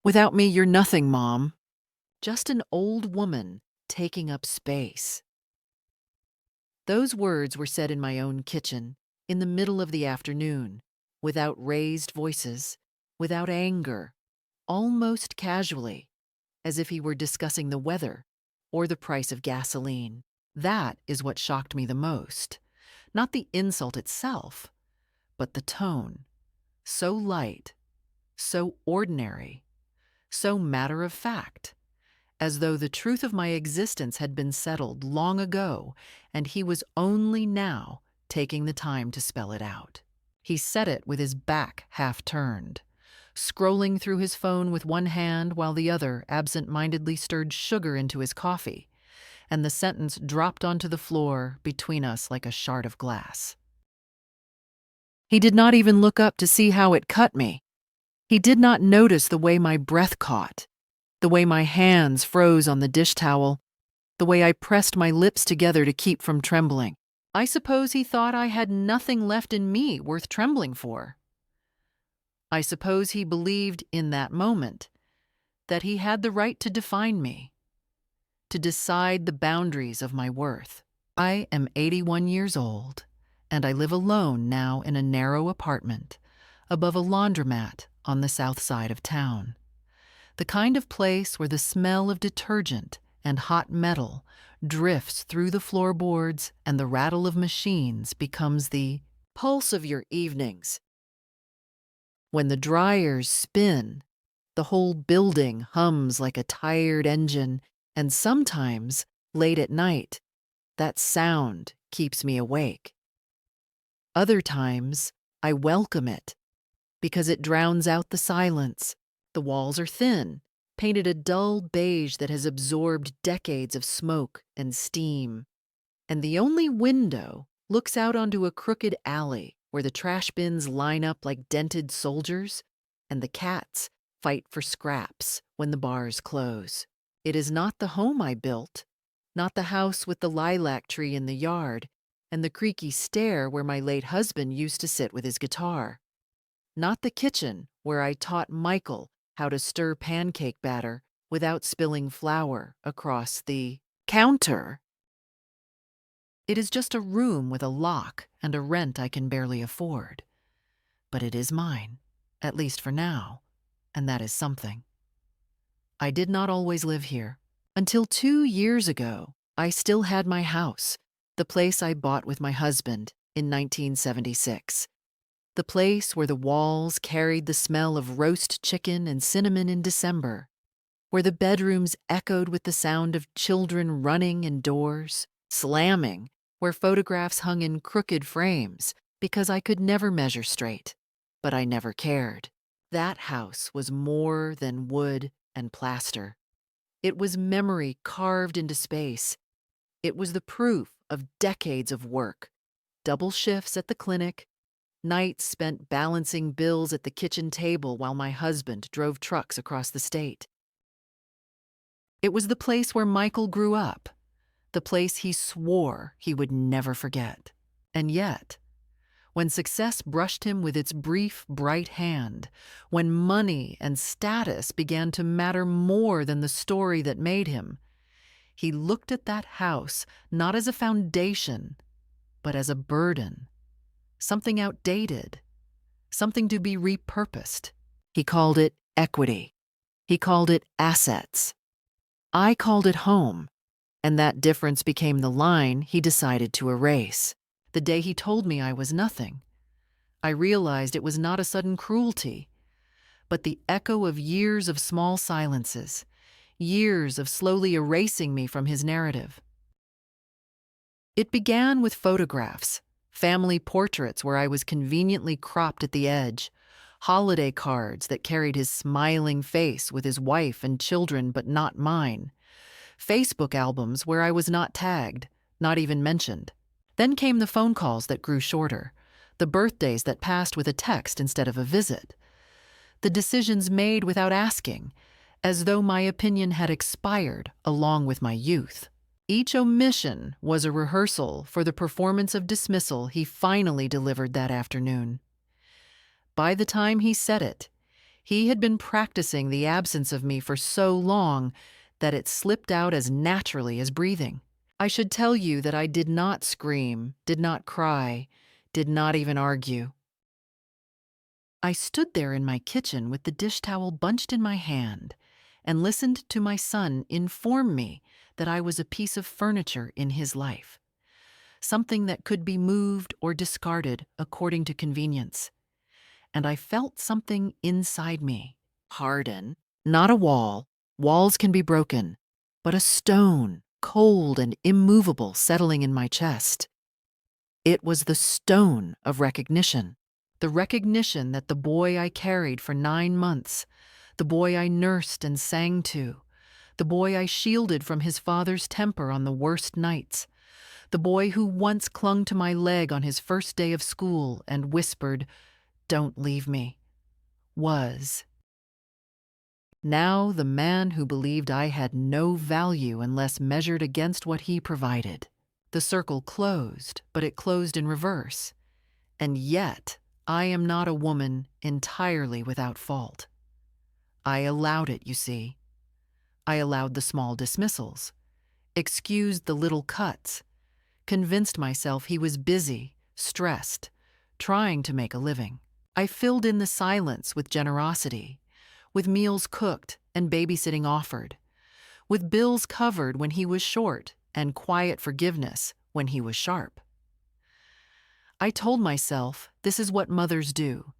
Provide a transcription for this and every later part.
Without me, you're nothing, Mom. Just an old woman taking up space. Those words were said in my own kitchen, in the middle of the afternoon, without raised voices, without anger, almost casually, as if he were discussing the weather or the price of gasoline. That is what shocked me the most. Not the insult itself, but the tone. So light, so ordinary, so matter of fact, as though the truth of my existence had been settled long ago and he was only now taking the time to spell it out. He said it with his back half turned, scrolling through his phone with one hand while the other absent-mindedly stirred sugar into his coffee, and the sentence dropped onto the floor between us like a shard of glass. He did not even look up to see how it cut me. He did not notice the way my breath caught, the way my hands froze on the dish towel, the way I pressed my lips together to keep from trembling. I suppose he thought I had nothing left in me worth trembling for. I suppose he believed in that moment that he had the right to define me, to decide the boundaries of my worth. I am 81 years old, and I live alone now in a narrow apartment above a laundromat on the south side of town. The kind of place where the smell of detergent and hot metal drifts through the floorboards and the rattle of machines becomes the pulse of your evenings. When the dryers spin, the whole building hums like a tired engine, and sometimes, late at night, that sound keeps me awake. Other times, I welcome it because it drowns out the silence. The walls are thin, painted a dull beige that has absorbed decades of smoke and steam, and the only window looks out onto a crooked alley where the trash bins line up like dented soldiers and the cats fight for scraps when the bars close. It is not the home I built, not the house with the lilac tree in the yard and the creaky stair where my late husband used to sit with his guitar. Not the kitchen where I taught Michael how to stir pancake batter without spilling flour across the counter. It is just a room with a lock and a rent I can barely afford. But it is mine, at least for now, and that is something. I did not always live here. Until 2 years ago, I still had my house, the place I bought with my husband in 1976. The place where the walls carried the smell of roast chicken and cinnamon in December, where the bedrooms echoed with the sound of children running indoors, slamming, where photographs hung in crooked frames because I could never measure straight, but I never cared. That house was more than wood and plaster. It was memory carved into space. It was the proof of decades of work, double shifts at the clinic, nights spent balancing bills at the kitchen table while my husband drove trucks across the state. It was the place where Michael grew up, the place he swore he would never forget. And yet, when success brushed him with its brief, bright hand, when money and status began to matter more than the story that made him, he looked at that house not as a foundation, but as a burden. Something outdated, something to be repurposed. He called it equity. He called it assets. I called it home, and that difference became the line he decided to erase. The day he told me I was nothing, I realized it was not a sudden cruelty, but the echo of years of small silences, years of slowly erasing me from his narrative. It began with photographs, family portraits where I was conveniently cropped at the edge, holiday cards that carried his smiling face with his wife and children but not mine, Facebook albums where I was not tagged, not even mentioned. Then came the phone calls that grew shorter, the birthdays that passed with a text instead of a visit, the decisions made without asking, as though my opinion had expired along with my youth. Each omission was a rehearsal for the performance of dismissal he finally delivered that afternoon. By the time he said it, He had been practicing the absence of me for so long that it slipped out as naturally as breathing. I should tell you that I did not scream, did not cry, did not even argue. I stood there in my kitchen with the dish towel bunched in my hand and listened to my son inform me that I was a piece of furniture in his life, something that could be moved or discarded according to convenience. And I felt something inside me harden. Not a wall, walls can be broken, but a stone, cold and immovable, settling in my chest. It was the stone of recognition. The recognition that the boy I carried for 9 months, the boy I nursed and sang to, the boy I shielded from his father's temper on the worst nights, the boy who once clung to my leg on his first day of school and whispered, "Don't leave me," was now the man who believed I had no value unless measured against what he provided. The circle closed, but it closed in reverse. And yet, I am not a woman entirely without fault. I allowed it, you see. I allowed the small dismissals, excused the little cuts, convinced myself he was busy, stressed, trying to make a living. I filled in the silence with generosity, with meals cooked and babysitting offered, with bills covered when he was short and quiet forgiveness when he was sharp. I told myself this is what mothers do,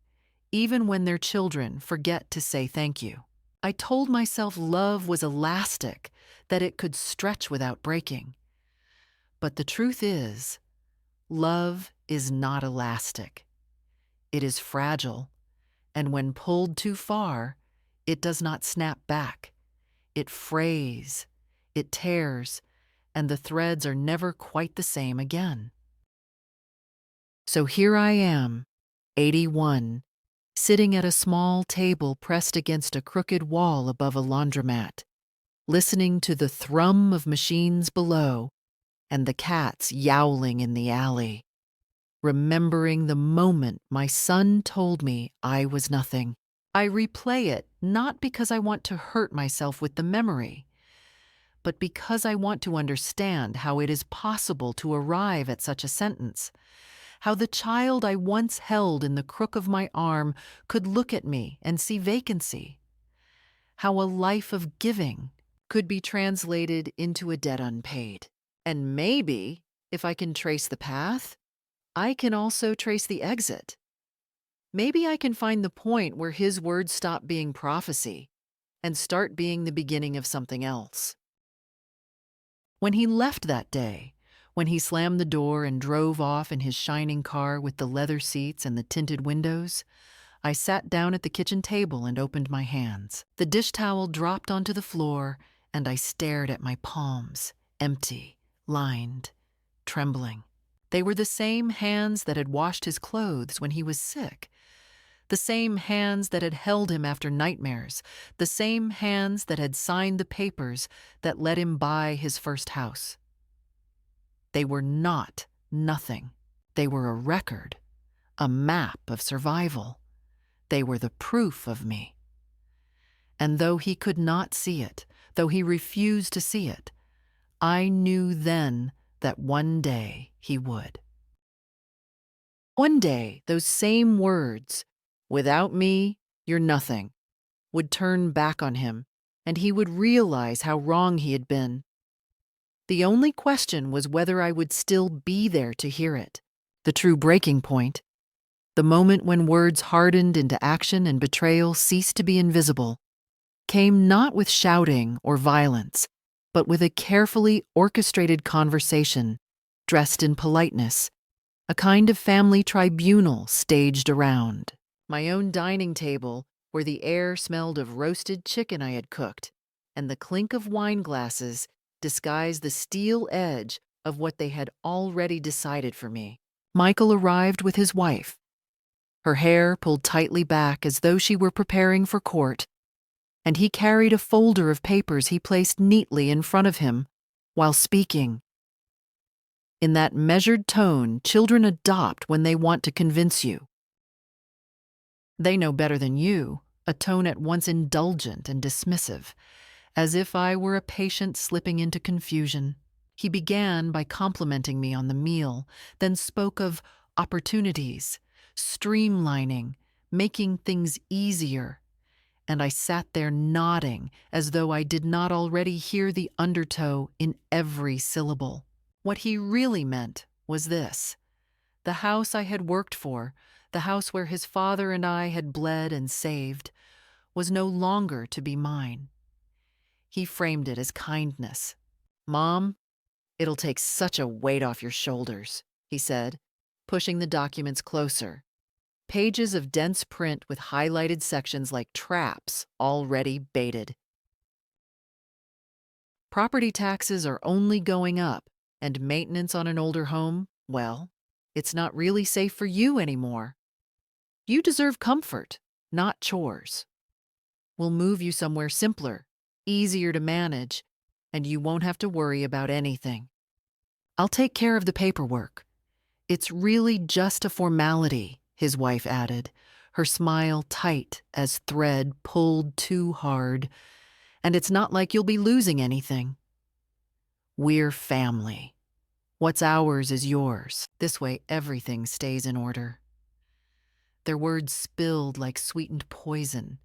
even when their children forget to say thank you. I told myself love was elastic, that it could stretch without breaking. But the truth is, love is not elastic. It is fragile, and when pulled too far, it does not snap back. It frays, it tears, and the threads are never quite the same again. So here I am, 81, sitting at a small table pressed against a crooked wall above a laundromat, listening to the thrum of machines below and the cats yowling in the alley, remembering the moment my son told me I was nothing. I replay it not because I want to hurt myself with the memory, but because I want to understand how it is possible to arrive at such a sentence, how the child I once held in the crook of my arm could look at me and see vacancy, how a life of giving could be translated into a debt unpaid. And maybe, if I can trace the path, I can also trace the exit. Maybe I can find the point where his words stop being prophecy and start being the beginning of something else. When he left that day, when he slammed the door and drove off in his shining car with the leather seats and the tinted windows, I sat down at the kitchen table and opened my hands. The dish towel dropped onto the floor, and I stared at my palms, empty, lined, trembling. They were the same hands that had washed his clothes when he was sick, the same hands that had held him after nightmares, the same hands that had signed the papers that let him buy his first house. They were not nothing. They were a record, a map of survival. They were the proof of me. And though he could not see it, though he refused to see it, I knew then that one day he would. One day, those same words, "Without me, you're nothing," would turn back on him, and he would realize how wrong he had been. The only question was whether I would still be there to hear it. The true breaking point, the moment when words hardened into action and betrayal ceased to be invisible, came not with shouting or violence, but with a carefully orchestrated conversation, dressed in politeness, a kind of family tribunal staged around my own dining table, where the air smelled of roasted chicken I had cooked, and the clink of wine glasses disguised the steel edge of what they had already decided for me. Michael arrived with his wife, her hair pulled tightly back as though she were preparing for court, and he carried a folder of papers he placed neatly in front of him while speaking. In that measured tone children adopt when they want to convince you. They know better than you, a tone at once indulgent and dismissive, as if I were a patient slipping into confusion. He began by complimenting me on the meal, then spoke of opportunities, streamlining, making things easier, and I sat there nodding as though I did not already hear the undertow in every syllable. What he really meant was this: the house I had worked for, the house where his father and I had bled and saved, was no longer to be mine. He framed it as kindness. "Mom, it'll take such a weight off your shoulders," he said, pushing the documents closer. Pages of dense print with highlighted sections like traps already baited. Property taxes are only going up, and maintenance on an older home, well, it's not really safe for you anymore. You deserve comfort, not chores. We'll move you somewhere simpler, easier to manage, and you won't have to worry about anything. I'll take care of the paperwork. It's really just a formality," his wife added, her smile tight as thread pulled too hard. "And it's not like you'll be losing anything. We're family. What's ours is yours. This way everything stays in order." Their words spilled like sweetened poison,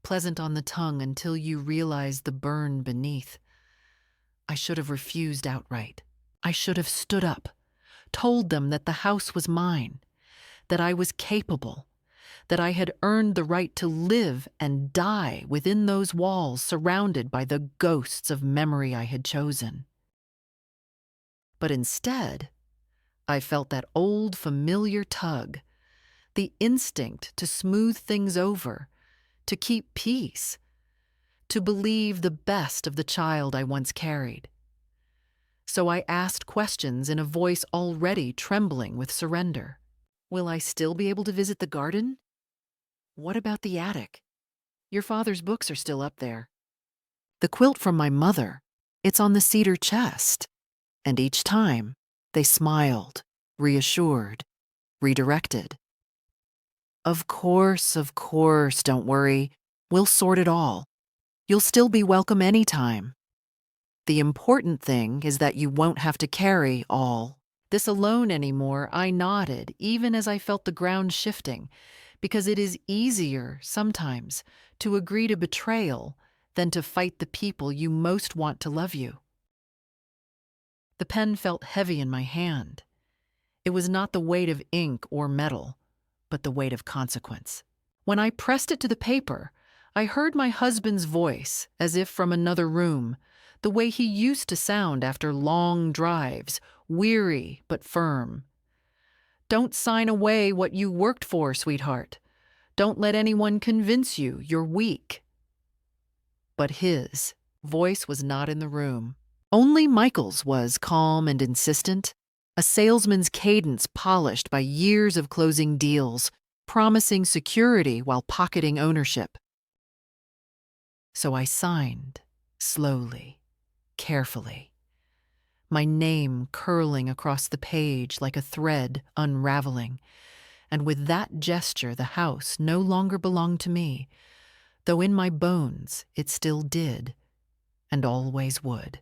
pleasant on the tongue until you realize the burn beneath. I should have refused outright. I should have stood up, told them that the house was mine, that I was capable, that I had earned the right to live and die within those walls surrounded by the ghosts of memory I had chosen. But instead, I felt that old familiar tug, the instinct to smooth things over, to keep peace, to believe the best of the child I once carried. So I asked questions in a voice already trembling with surrender. "Will I still be able to visit the garden? What about the attic? Your father's books are still up there. The quilt from my mother, it's on the cedar chest." And each time, they smiled, reassured, redirected. Of course, don't worry. We'll sort it all. You'll still be welcome anytime. The important thing is that you won't have to carry all this alone anymore." I nodded, even as I felt the ground shifting, because it is easier, sometimes, to agree to betrayal than to fight the people you most want to love you. The pen felt heavy in my hand. It was not the weight of ink or metal, but the weight of consequence. When I pressed it to the paper, I heard my husband's voice, as if from another room, the way he used to sound after long drives, weary but firm. "Don't sign away what you worked for, sweetheart. Don't let anyone convince you you're weak." But his voice was not in the room. Only Michael's was calm and insistent, a salesman's cadence polished by years of closing deals, promising security while pocketing ownership. So I signed, slowly, carefully, my name curling across the page like a thread unraveling, and with that gesture the house no longer belonged to me, though in my bones it still did, and always would.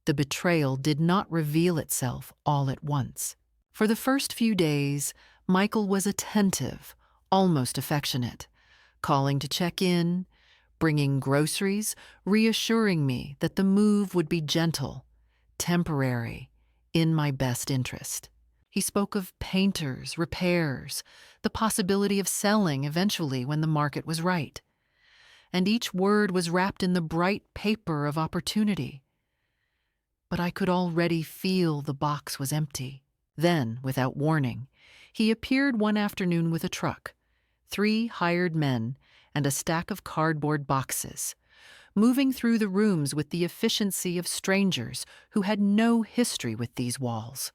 The betrayal did not reveal itself all at once. For the first few days, Michael was attentive, almost affectionate, calling to check in, bringing groceries, reassuring me that the move would be gentle, temporary, in my best interest. He spoke of painters, repairs, the possibility of selling eventually when the market was right. And each word was wrapped in the bright paper of opportunity. But I could already feel the box was empty. Then, without warning, he appeared one afternoon with a truck, 3 hired men, and a stack of cardboard boxes, moving through the rooms with the efficiency of strangers who had no history with these walls.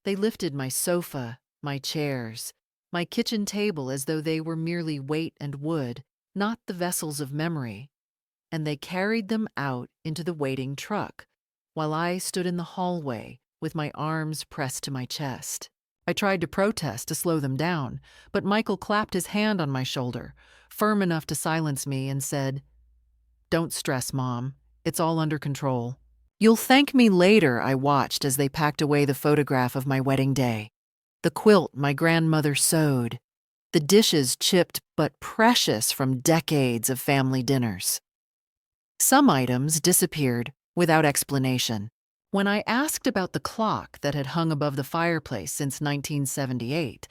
They lifted my sofa, my chairs, my kitchen table as though they were merely weight and wood, not the vessels of memory, and they carried them out into the waiting truck, while I stood in the hallway with my arms pressed to my chest. I tried to protest to slow them down, but Michael clapped his hand on my shoulder, firm enough to silence me, and said, "Don't stress, Mom. It's all under control." "You'll thank me later," I watched as they packed away the photograph of my wedding day. The quilt my grandmother sewed. The dishes chipped but precious from decades of family dinners. Some items disappeared without explanation. When I asked about the clock that had hung above the fireplace since 1978,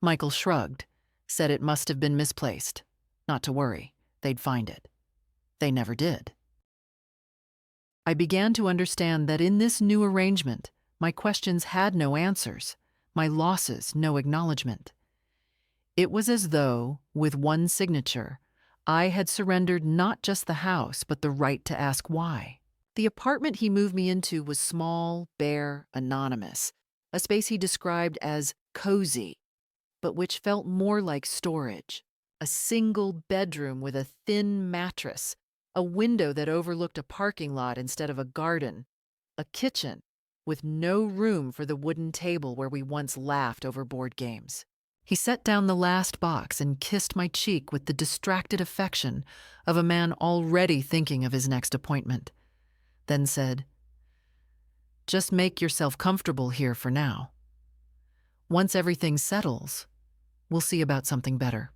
Michael shrugged, said it must have been misplaced. Not to worry, they'd find it. They never did. I began to understand that in this new arrangement, my questions had no answers, my losses no acknowledgement. It was as though, with one signature, I had surrendered not just the house, but the right to ask why. The apartment he moved me into was small, bare, anonymous, a space he described as cozy, but which felt more like storage. A single bedroom with a thin mattress, a window that overlooked a parking lot instead of a garden, a kitchen with no room for the wooden table where we once laughed over board games. He set down the last box and kissed my cheek with the distracted affection of a man already thinking of his next appointment, then said, "Just make yourself comfortable here for now. Once everything settles, we'll see about something better.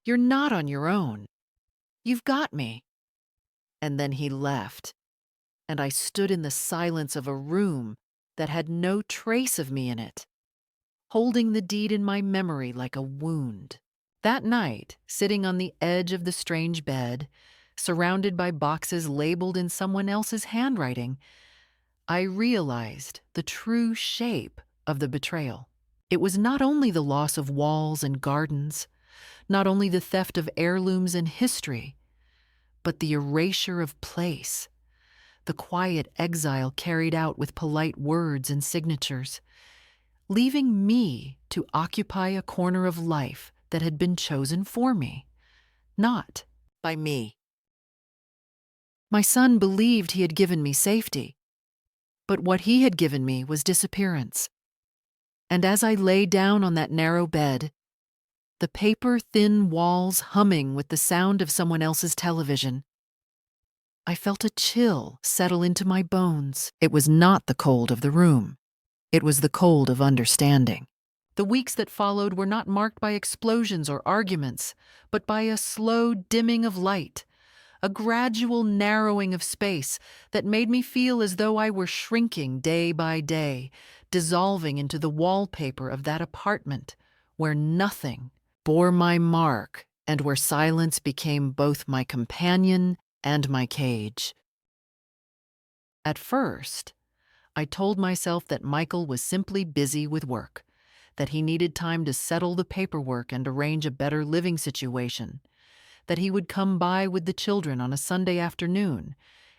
You're not on your own. You've got me." And then he left, and I stood in the silence of a room that had no trace of me in it, holding the deed in my memory like a wound. That night, sitting on the edge of the strange bed, surrounded by boxes labeled in someone else's handwriting, I realized the true shape of the betrayal. It was not only the loss of walls and gardens, not only the theft of heirlooms and history, but the erasure of place, the quiet exile carried out with polite words and signatures, leaving me to occupy a corner of life that had been chosen for me, not by me. My son believed he had given me safety, but what he had given me was disappearance. And as I lay down on that narrow bed, the paper-thin walls humming with the sound of someone else's television, I felt a chill settle into my bones. It was not the cold of the room. It was the cold of understanding. The weeks that followed were not marked by explosions or arguments, but by a slow dimming of light, a gradual narrowing of space that made me feel as though I were shrinking day by day, dissolving into the wallpaper of that apartment where nothing bore my mark and where silence became both my companion and my cage. At first, I told myself that Michael was simply busy with work, that he needed time to settle the paperwork and arrange a better living situation, that he would come by with the children on a Sunday afternoon,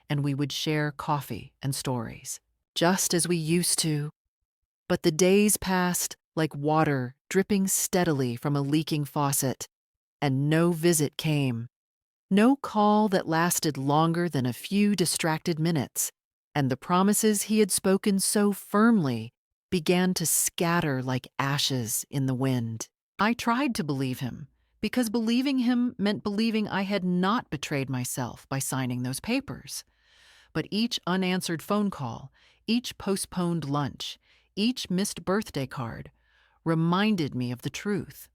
and we would share coffee and stories, just as we used to. But the days passed like water dripping steadily from a leaking faucet, and no visit came. No call that lasted longer than a few distracted minutes, and the promises he had spoken so firmly began to scatter like ashes in the wind. I tried to believe him, because believing him meant believing I had not betrayed myself by signing those papers. But each unanswered phone call, each postponed lunch, each missed birthday card reminded me of the truth,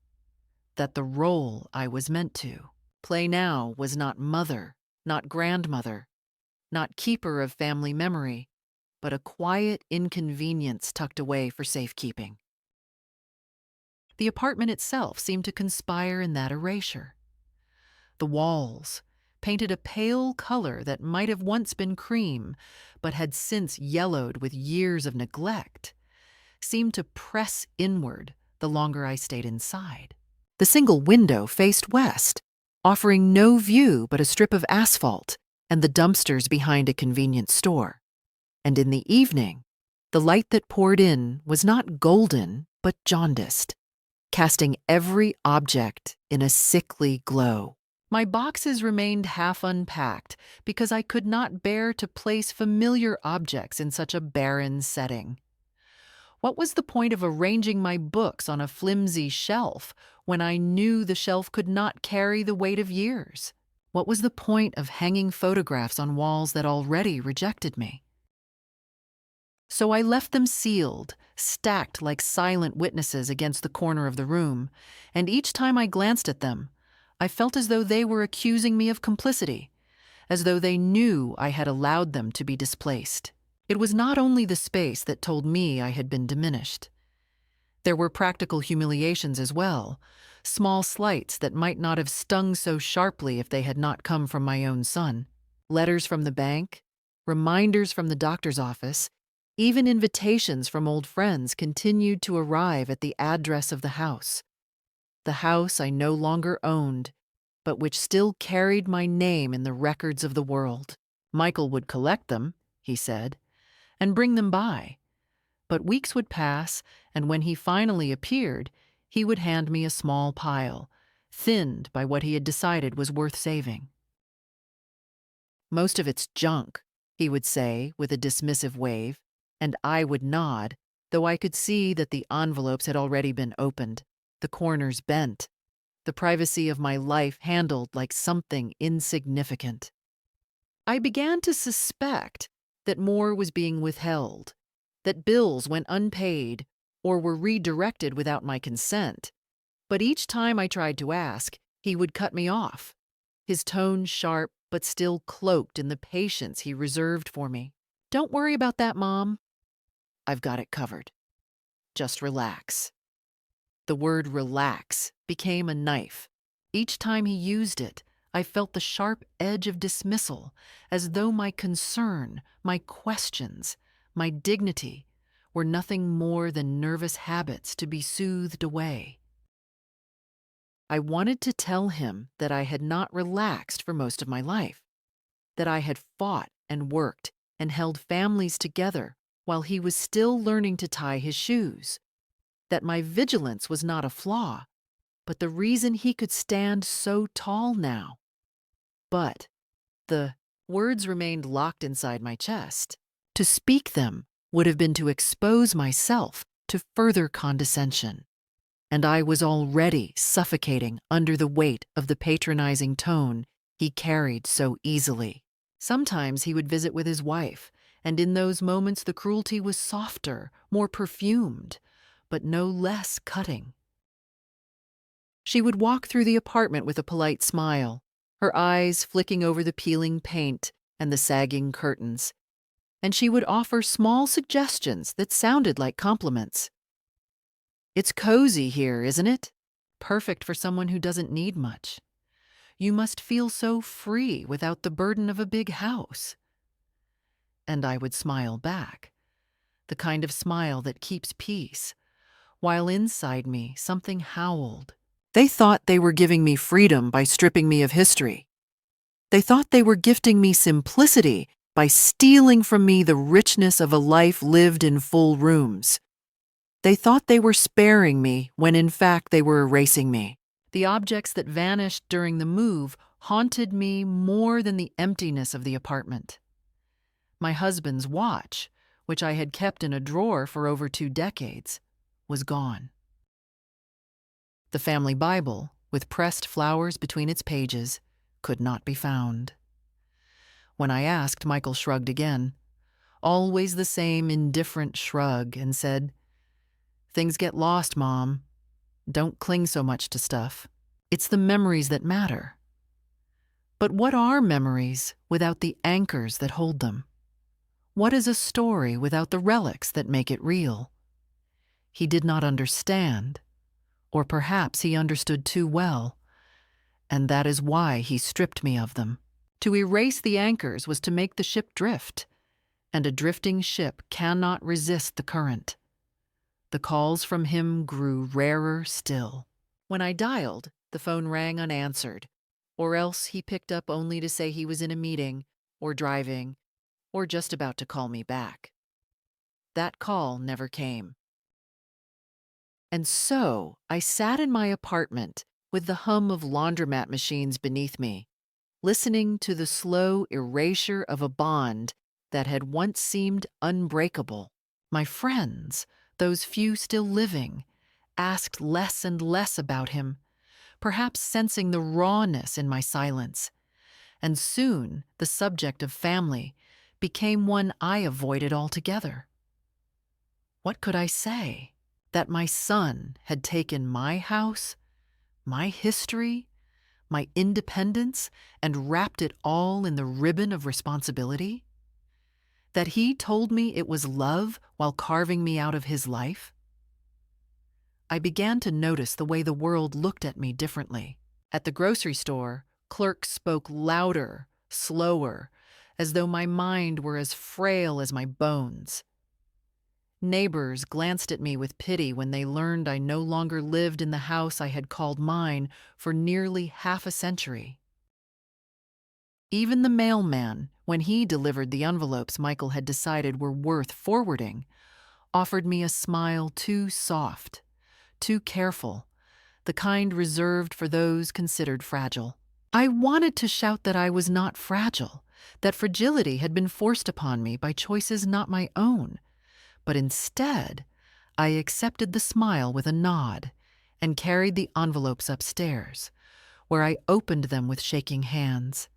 that the role I was meant to play now was not mother, not grandmother, not keeper of family memory, but a quiet inconvenience tucked away for safekeeping. The apartment itself seemed to conspire in that erasure. The walls, painted a pale color that might have once been cream, but had since yellowed with years of neglect, seemed to press inward the longer I stayed inside. The single window faced west, offering no view but a strip of asphalt and the dumpsters behind a convenience store. And in the evening, the light that poured in was not golden but jaundiced, casting every object in a sickly glow. My boxes remained half unpacked because I could not bear to place familiar objects in such a barren setting. What was the point of arranging my books on a flimsy shelf when I knew the shelf could not carry the weight of years? What was the point of hanging photographs on walls that already rejected me? So I left them sealed, stacked like silent witnesses against the corner of the room, and each time I glanced at them, I felt as though they were accusing me of complicity, as though they knew I had allowed them to be displaced. It was not only the space that told me I had been diminished. There were practical humiliations as well, small slights that might not have stung so sharply if they had not come from my own son. Letters from the bank, reminders from the doctor's office, even invitations from old friends continued to arrive at the address of the house I no longer owned, but which still carried my name in the records of the world. Michael would collect them, he said, and bring them by. But weeks would pass, and when he finally appeared, he would hand me a small pile, thinned by what he had decided was worth saving. "Most of it's junk," he would say with a dismissive wave, and I would nod, though I could see that the envelopes had already been opened, the corners bent, the privacy of my life handled like something insignificant. I began to suspect that more was being withheld, that bills went unpaid or were redirected without my consent. But each time I tried to ask, he would cut me off, his tone sharp but still cloaked in the patience he reserved for me. "Don't worry about that, Mom. I've got it covered. Just relax." The word relax became a knife. Each time he used it, I felt the sharp edge of dismissal, as though my concern, my questions, my dignity were nothing more than nervous habits to be soothed away. I wanted to tell him that I had not relaxed for most of my life, that I had fought and worked and held families together while he was still learning to tie his shoes, that my vigilance was not a flaw, but the reason he could stand so tall now. But the words remained locked inside my chest. To speak them would have been to expose myself to further condescension, and I was already suffocating under the weight of the patronizing tone he carried so easily. Sometimes he would visit with his wife, and in those moments the cruelty was softer, more perfumed, but no less cutting. She would walk through the apartment with a polite smile, her eyes flicking over the peeling paint and the sagging curtains, and she would offer small suggestions that sounded like compliments. "It's cozy here, isn't it? Perfect for someone who doesn't need much. You must feel so free without the burden of a big house." And I would smile back, the kind of smile that keeps peace, while inside me something howled. They thought they were giving me freedom by stripping me of history. They thought they were gifting me simplicity by stealing from me the richness of a life lived in full rooms. They thought they were sparing me when in fact they were erasing me. The objects that vanished during the move haunted me more than the emptiness of the apartment. My husband's watch, which I had kept in a drawer for over 2 decades, was gone. The family Bible, with pressed flowers between its pages, could not be found. When I asked, Michael shrugged again, always the same indifferent shrug, and said, "Things get lost, Mom. Don't cling so much to stuff. It's the memories that matter." But what are memories without the anchors that hold them? What is a story without the relics that make it real? He did not understand, or perhaps he understood too well, and that is why he stripped me of them. To erase the anchors was to make the ship drift, and a drifting ship cannot resist the current. The calls from him grew rarer still. When I dialed, the phone rang unanswered, or else he picked up only to say he was in a meeting, or driving, or just about to call me back. That call never came. And so I sat in my apartment with the hum of laundromat machines beneath me, listening to the slow erasure of a bond that had once seemed unbreakable. My friends, those few still living, asked less and less about him, perhaps sensing the rawness in my silence. And soon the subject of family became one I avoided altogether. What could I say? That my son had taken my house, my history, my independence, and wrapped it all in the ribbon of responsibility? That he told me it was love while carving me out of his life? I began to notice the way the world looked at me differently. At the grocery store, clerks spoke louder, slower, as though my mind were as frail as my bones. Neighbors glanced at me with pity when they learned I no longer lived in the house I had called mine for nearly half a century. Even the mailman, when he delivered the envelopes Michael had decided were worth forwarding, offered me a smile too soft, too careful, the kind reserved for those considered fragile. I wanted to shout that I was not fragile, that fragility had been forced upon me by choices not my own, but instead, I accepted the smile with a nod and carried the envelopes upstairs, where I opened them with shaking hands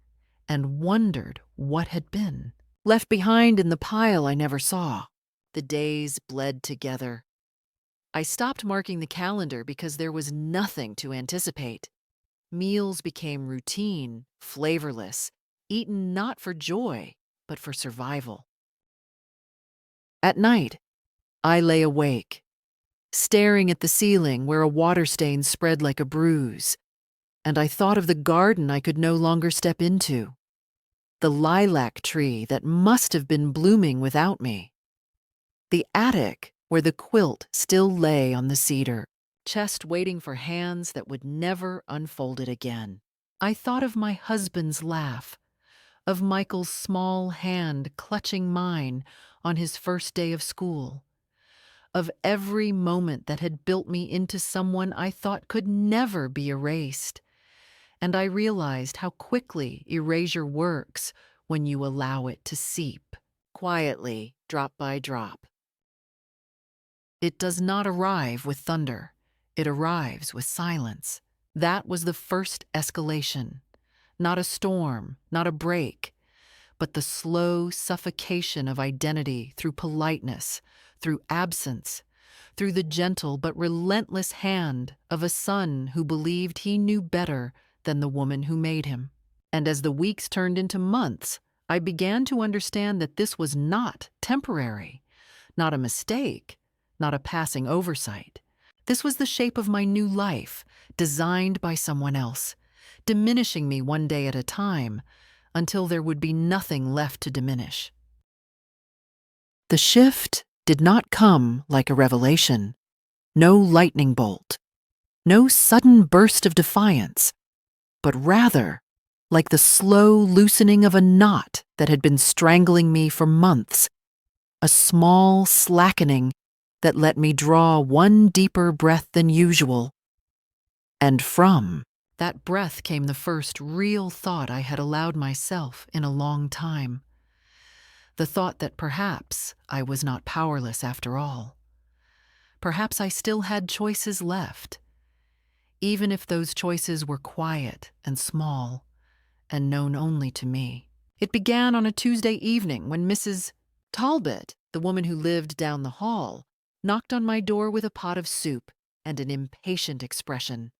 and wondered what had been. Left behind in the pile I never saw, the days bled together. I stopped marking the calendar because there was nothing to anticipate. Meals became routine, flavorless, eaten not for joy, but for survival. At night, I lay awake, staring at the ceiling where a water stain spread like a bruise, and I thought of the garden I could no longer step into, the lilac tree that must have been blooming without me, the attic where the quilt still lay on the cedar, chest waiting for hands that would never unfold it again. I thought of my husband's laugh, of Michael's small hand clutching mine on his first day of school, of every moment that had built me into someone I thought could never be erased. And I realized how quickly erasure works when you allow it to seep, quietly, drop by drop. It does not arrive with thunder. It arrives with silence. That was the first escalation. Not a storm, not a break, but the slow suffocation of identity through politeness, through absence, through the gentle but relentless hand of a son who believed he knew better than the woman who made him. And as the weeks turned into months, I began to understand that this was not temporary, not a mistake, not a passing oversight. This was the shape of my new life, designed by someone else, diminishing me one day at a time, until there would be nothing left to diminish. The shift did not come like a revelation, no lightning bolt, no sudden burst of defiance, but rather like the slow loosening of a knot that had been strangling me for months, a small slackening that let me draw one deeper breath than usual. And from that breath came the first real thought I had allowed myself in a long time. The thought that perhaps I was not powerless after all. Perhaps I still had choices left, even if those choices were quiet and small and known only to me. It began on a Tuesday evening when Mrs. Talbot, the woman who lived down the hall, knocked on my door with a pot of soup and an impatient expression.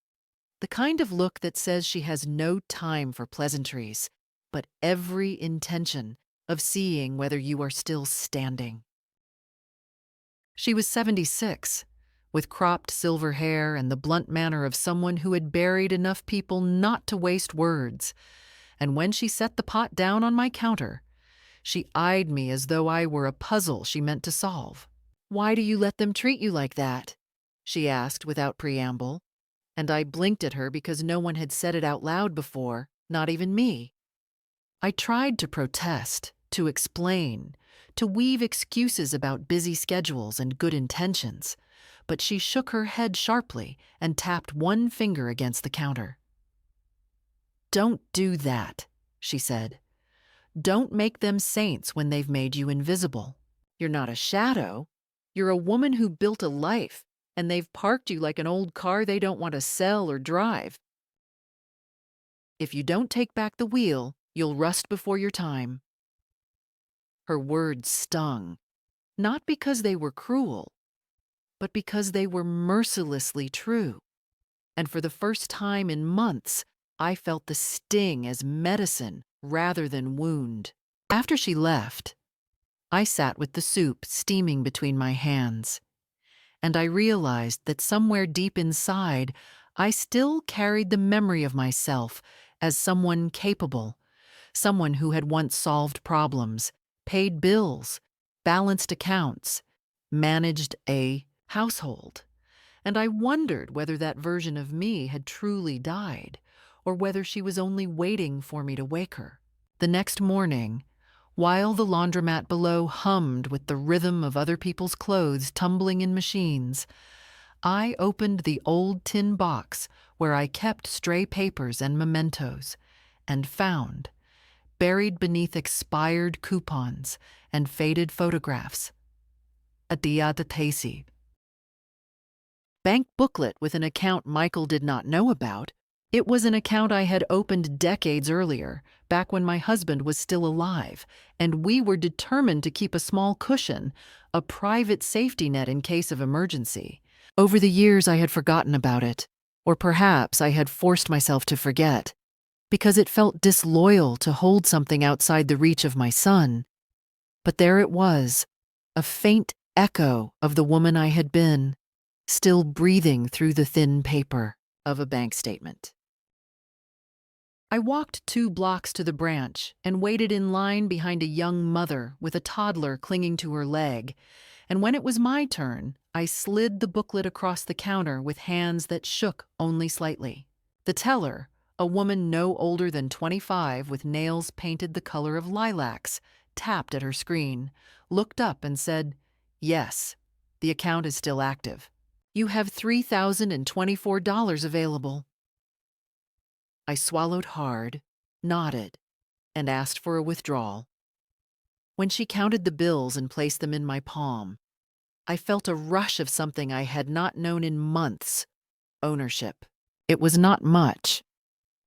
The kind of look that says she has no time for pleasantries, but every intention of seeing whether you are still standing. She was 76, with cropped silver hair and the blunt manner of someone who had buried enough people not to waste words, and when she set the pot down on my counter, she eyed me as though I were a puzzle she meant to solve. "Why do you let them treat you like that?" she asked without preamble, and I blinked at her because no one had said it out loud before, not even me. I tried to protest, to explain, to weave excuses about busy schedules and good intentions, but she shook her head sharply and tapped one finger against the counter. "Don't do that," she said. "Don't make them saints when they've made you invisible. You're not a shadow. You're a woman who built a life, and they've parked you like an old car they don't want to sell or drive. If you don't take back the wheel, you'll rust before your time." Her words stung, not because they were cruel, but because they were mercilessly true. And for the first time in months, I felt the sting as medicine rather than wound. After she left, I sat with the soup steaming between my hands, and I realized that somewhere deep inside, I still carried the memory of myself as someone capable, someone who had once solved problems, paid bills, balanced accounts, managed a household. And I wondered whether that version of me had truly died, or whether she was only waiting for me to wake her. The next morning, while the laundromat below hummed with the rhythm of other people's clothes tumbling in machines, I opened the old tin box where I kept stray papers and mementos, and found, buried beneath expired coupons and faded photographs, a diatatesi bank booklet with an account Michael did not know about. It was an account I had opened decades earlier, back when my husband was still alive, and we were determined to keep a small cushion, a private safety net in case of emergency. Over the years, I had forgotten about it, or perhaps I had forced myself to forget, because it felt disloyal to hold something outside the reach of my son. But there it was, a faint echo of the woman I had been, still breathing through the thin paper of a bank statement. I walked 2 blocks to the branch and waited in line behind a young mother with a toddler clinging to her leg, and when it was my turn, I slid the booklet across the counter with hands that shook only slightly. The teller, a woman no older than 25 with nails painted the color of lilacs, tapped at her screen, looked up and said, "Yes, the account is still active. You have $3,024 available." I swallowed hard, nodded, and asked for a withdrawal. When she counted the bills and placed them in my palm, I felt a rush of something I had not known in months: ownership. It was not much,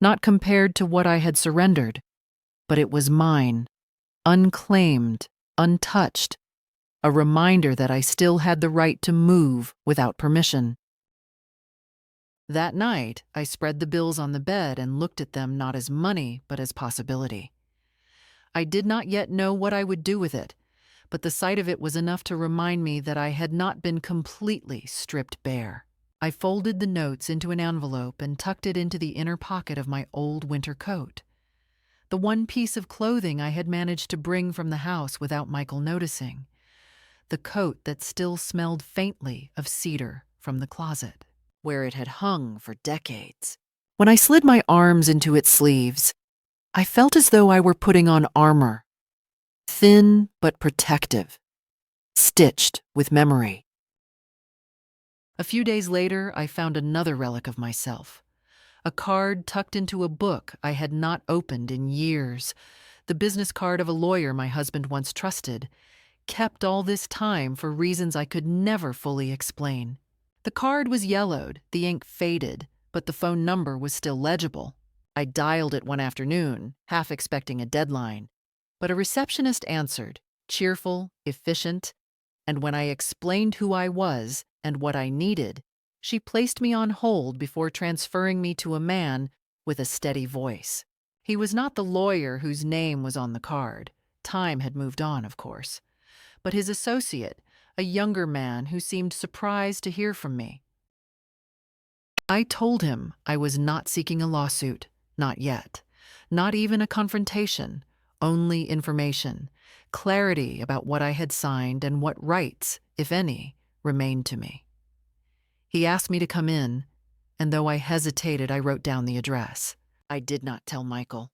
not compared to what I had surrendered, but it was mine, unclaimed, untouched, a reminder that I still had the right to move without permission. That night, I spread the bills on the bed and looked at them not as money, but as possibility. I did not yet know what I would do with it, but the sight of it was enough to remind me that I had not been completely stripped bare. I folded the notes into an envelope and tucked it into the inner pocket of my old winter coat, the one piece of clothing I had managed to bring from the house without Michael noticing, the coat that still smelled faintly of cedar from the closet, where it had hung for decades. When I slid my arms into its sleeves, I felt as though I were putting on armor, thin but protective, stitched with memory. A few days later, I found another relic of myself, a card tucked into a book I had not opened in years, the business card of a lawyer my husband once trusted, kept all this time for reasons I could never fully explain. The card was yellowed, the ink faded, but the phone number was still legible. I dialed it one afternoon, half expecting a deadline, but a receptionist answered, cheerful, efficient, and when I explained who I was and what I needed, she placed me on hold before transferring me to a man with a steady voice. He was not the lawyer whose name was on the card. Time had moved on, of course. But his associate, a younger man who seemed surprised to hear from me. I told him I was not seeking a lawsuit, not yet, not even a confrontation, only information, clarity about what I had signed and what rights, if any, remained to me. He asked me to come in, and though I hesitated, I wrote down the address. I did not tell Michael.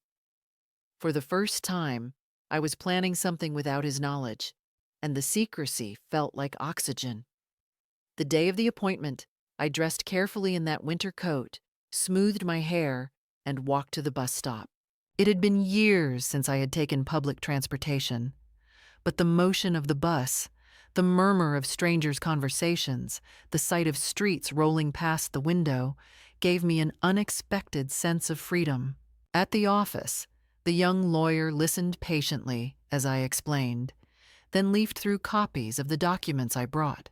For the first time, I was planning something without his knowledge, and the secrecy felt like oxygen. The day of the appointment, I dressed carefully in that winter coat, smoothed my hair, and walked to the bus stop. It had been years since I had taken public transportation, but the motion of the bus, The murmur of strangers' conversations, the sight of streets rolling past the window, gave me an unexpected sense of freedom. At the office, the young lawyer listened patiently as I explained, then leafed through copies of the documents I brought.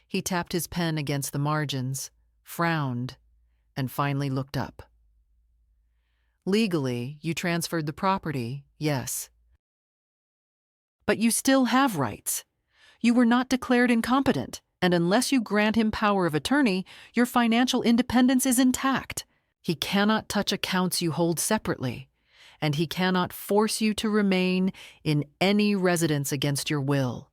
He tapped his pen against the margins, frowned, and finally looked up. Legally, you transferred the property, yes. But you still have rights. You were not declared incompetent, and unless you grant him power of attorney, your financial independence is intact. He cannot touch accounts you hold separately, and he cannot force you to remain in any residence against your will.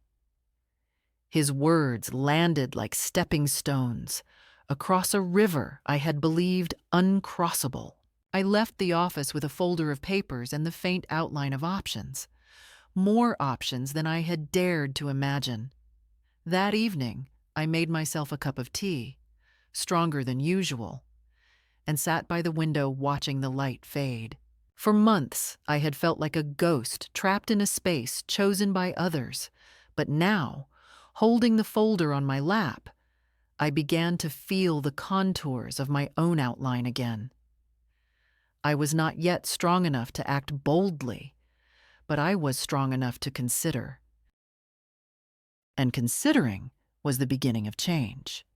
His words landed like stepping stones across a river I had believed uncrossable. I left the office with a folder of papers and the faint outline of options. More options than I had dared to imagine. That evening, I made myself a cup of tea, stronger than usual, and sat by the window watching the light fade. For months, I had felt like a ghost trapped in a space chosen by others, but now, holding the folder on my lap, I began to feel the contours of my own outline again. I was not yet strong enough to act boldly, but I was strong enough to consider. And considering was the beginning of change.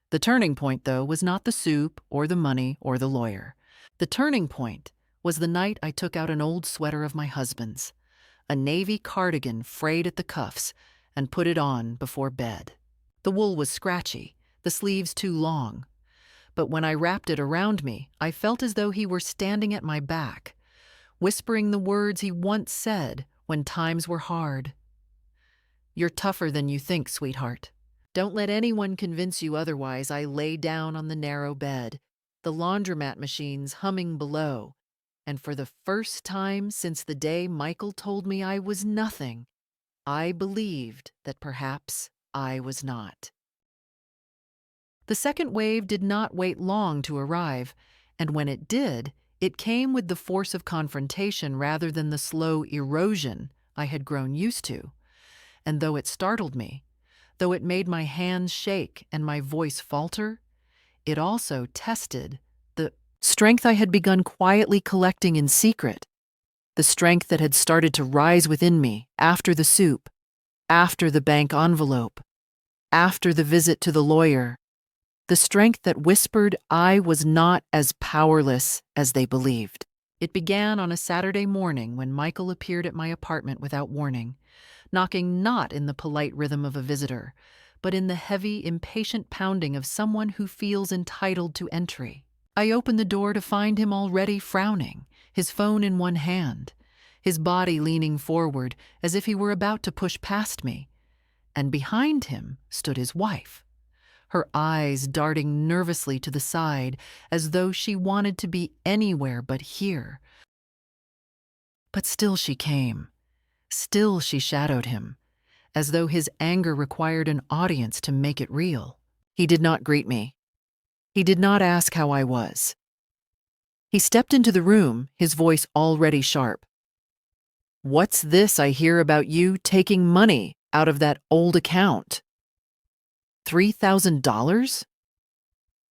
The turning point, though, was not the soup or the money or the lawyer. The turning point was the night I took out an old sweater of my husband's, a navy cardigan frayed at the cuffs, and put it on before bed. The wool was scratchy, the sleeves too long, but when I wrapped it around me, I felt as though he were standing at my back, whispering the words he once said when times were hard. "You're tougher than you think, sweetheart. Don't let anyone convince you otherwise." I lay down on the narrow bed, the laundromat machines humming below, and for the first time since the day Michael told me I was nothing, I believed that perhaps I was not. The second wave did not wait long to arrive, and when it did, it came with the force of confrontation rather than the slow erosion I had grown used to. And though it startled me, though it made my hands shake and my voice falter, it also tested the strength I had begun quietly collecting in secret, the strength that had started to rise within me after the soup, after the bank envelope, after the visit to the lawyer, the strength that whispered I was not as powerless as they believed. It began on a Saturday morning when Michael appeared at my apartment without warning, knocking not in the polite rhythm of a visitor, but in the heavy, impatient pounding of someone who feels entitled to entry. I opened the door to find him already frowning, his phone in one hand, his body leaning forward as if he were about to push past me, and behind him stood his wife, her eyes darting nervously to the side as though she wanted to be anywhere but here. But still she came. Still she shadowed him, as though his anger required an audience to make it real. He did not greet me. He did not ask how I was. He stepped into the room, his voice already sharp. "What's this I hear about you taking money out of that old account? $3,000?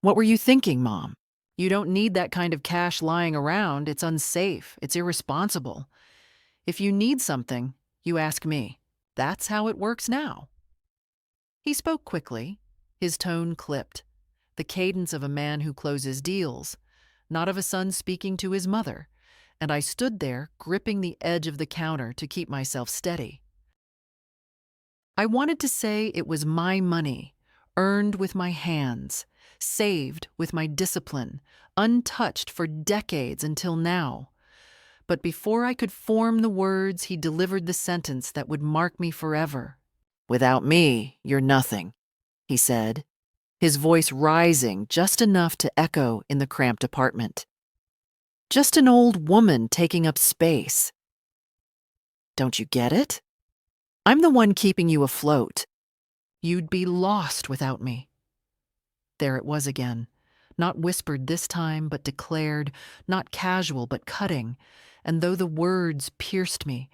What were you thinking, Mom? You don't need that kind of cash lying around. It's unsafe. It's irresponsible. If you need something, you ask me. That's how it works now." He spoke quickly, his tone clipped, the cadence of a man who closes deals, not of a son speaking to his mother, and I stood there gripping the edge of the counter to keep myself steady. I wanted to say it was my money, earned with my hands, saved with my discipline, untouched for decades until now. But before I could form the words, he delivered the sentence that would mark me forever. "Without me, you're nothing," he said, his voice rising just enough to echo in the cramped apartment. "Just an old woman taking up space. Don't you get it? I'm the one keeping you afloat. You'd be lost without me." There it was again, not whispered this time, but declared, not casual, but cutting, and though the words pierced me,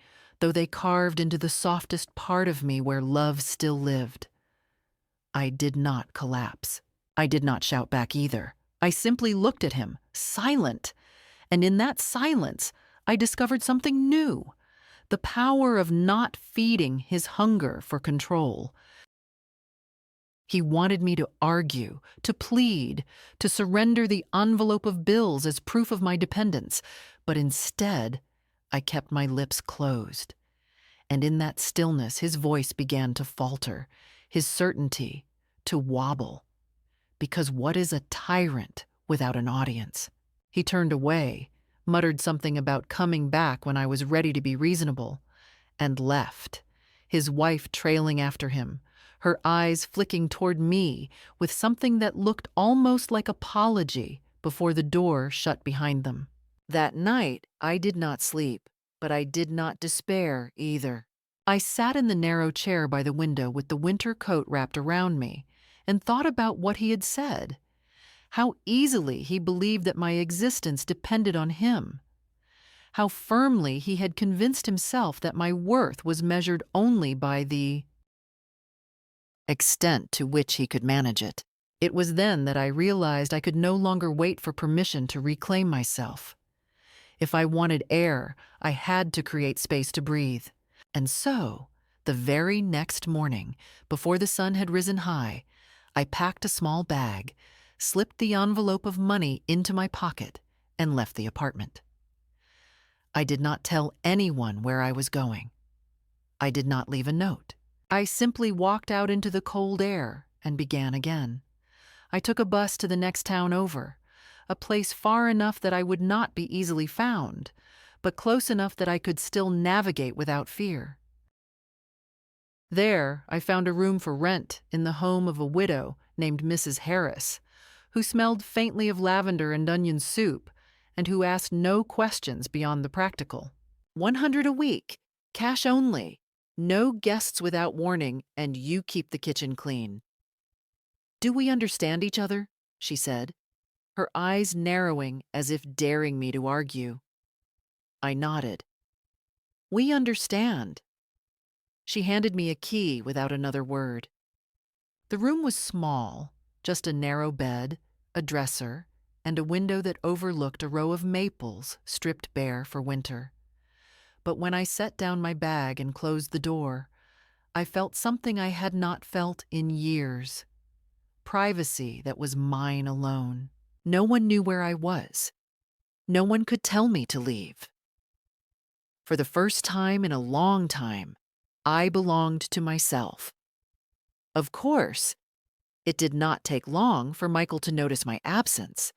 though they carved into the softest part of me where love still lived. I did not collapse. I did not shout back either. I simply looked at him, silent, and in that silence, I discovered something new: the power of not feeding his hunger for control. He wanted me to argue, to plead, to surrender the envelope of bills as proof of my dependence, but instead, I kept my lips closed. And in that stillness, his voice began to falter, his certainty to wobble. Because what is a tyrant without an audience? He turned away, muttered something about coming back when I was ready to be reasonable, and left, his wife trailing after him, her eyes flicking toward me with something that looked almost like apology before the door shut behind them. That night, I did not sleep, but I did not despair either. I sat in the narrow chair by the window with the winter coat wrapped around me and thought about what he had said. How easily he believed that my existence depended on him. How firmly he had convinced himself that my worth was measured only by the extent to which he could manage it. It was then that I realized I could no longer wait for permission to reclaim myself. If I wanted air, I had to create space to breathe. And so, the very next morning, before the sun had risen high, I packed a small bag, slipped the envelope of money into my pocket, and left the apartment. I did not tell anyone where I was going. I did not leave a note. I simply walked out into the cold air and began again. I took a bus to the next town over, a place far enough that I would not be easily found, but close enough that I could still navigate without fear. There, I found a room for rent in the home of a widow named Mrs. Harris, who smelled faintly of lavender and onion soup, and who asked no questions beyond the practical. 100 a week, cash only, no guests without warning, and you keep the kitchen clean. "Do we understand each other?" she said, her eyes narrowing as if daring me to argue. I nodded. "We understand." She handed me a key without another word. The room was small, just a narrow bed, a dresser, and a window that overlooked a row of maples stripped bare for winter. But when I set down my bag and closed the door, I felt something I had not felt in years. Privacy that was mine alone. No one knew where I was. No one could tell me to leave. For the first time in a long time, I belonged to myself. Of course, it did not take long for Michael to notice my absence.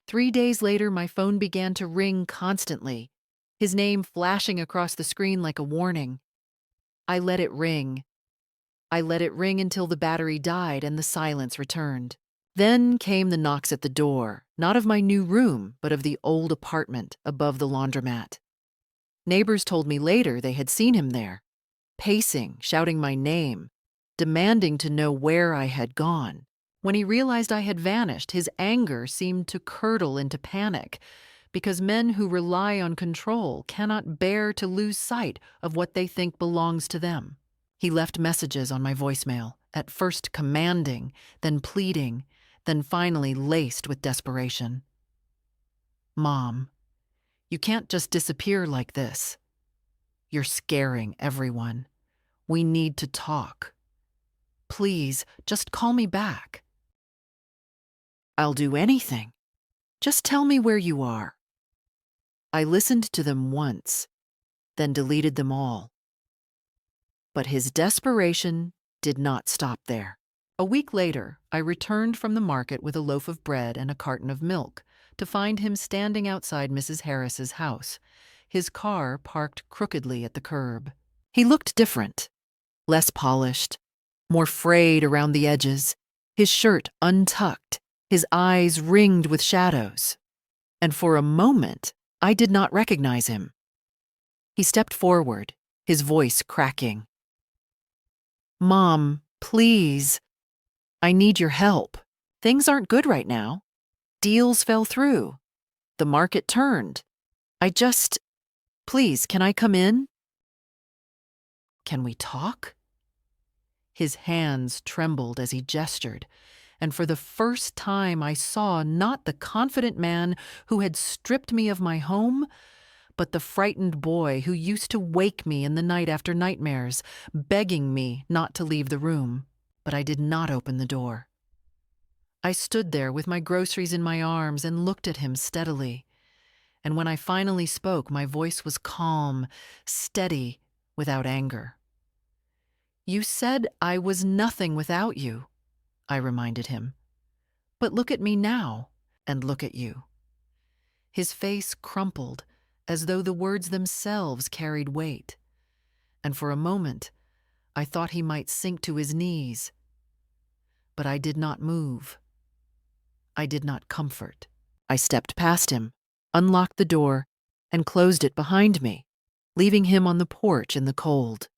3 days later, my phone began to ring constantly, his name flashing across the screen like a warning. I let it ring. I let it ring until the battery died and the silence returned. Then came the knocks at the door, not of my new room, but of the old apartment above the laundromat. Neighbors told me later they had seen him there, pacing, shouting my name, demanding to know where I had gone. When he realized I had vanished, his anger seemed to curdle into panic, because men who rely on control cannot bear to lose sight of what they think belongs to them. He left messages on my voicemail, at first commanding, then pleading, then finally laced with desperation. "Mom, you can't just disappear like this. You're scaring everyone. We need to talk. Please, just call me back." "I'll do anything. Just tell me where you are." I listened to them once, then deleted them all. But his desperation did not stop there. A week later, I returned from the market with a loaf of bread and a carton of milk to find him standing outside Mrs. Harris's house, his car parked crookedly at the curb. He looked different, less polished, more frayed around the edges, his shirt untucked, his eyes ringed with shadows. And for a moment, I did not recognize him. He stepped forward, his voice cracking. "Mom, please. I need your help. Things aren't good right now. Deals fell through. The market turned. Please, can I come in? Can we talk? His hands trembled as he gestured, and for the first time I saw not the confident man who had stripped me of my home, but the frightened boy who used to wake me in the night after nightmares, begging me not to leave the room. But I did not open the door. I stood there with my groceries in my arms and looked at him steadily. And when I finally spoke, my voice was calm, steady, without anger. You said I was nothing without you, I reminded him. But look at me now, and look at you. His face crumpled, as though the words themselves carried weight. And for a moment, I thought he might sink to his knees. But I did not move. I did not comfort. I stepped past him, unlocked the door, and closed it behind me, leaving him on the porch in the cold.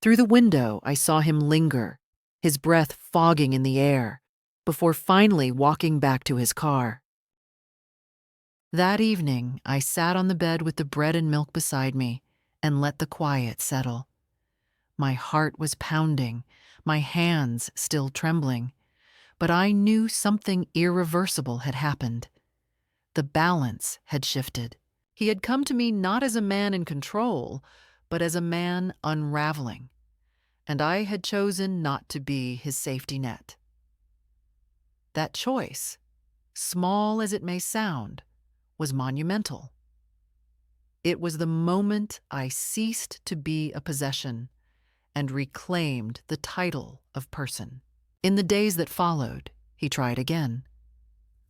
Through the window, I saw him linger, his breath fogging in the air, before finally walking back to his car. That evening, I sat on the bed with the bread and milk beside me and let the quiet settle. My heart was pounding, my hands still trembling, but I knew something irreversible had happened. The balance had shifted. He had come to me not as a man in control, but as a man unraveling, and I had chosen not to be his safety net. That choice, small as it may sound, was monumental. It was the moment I ceased to be a possession and reclaimed the title of person. In the days that followed, he tried again.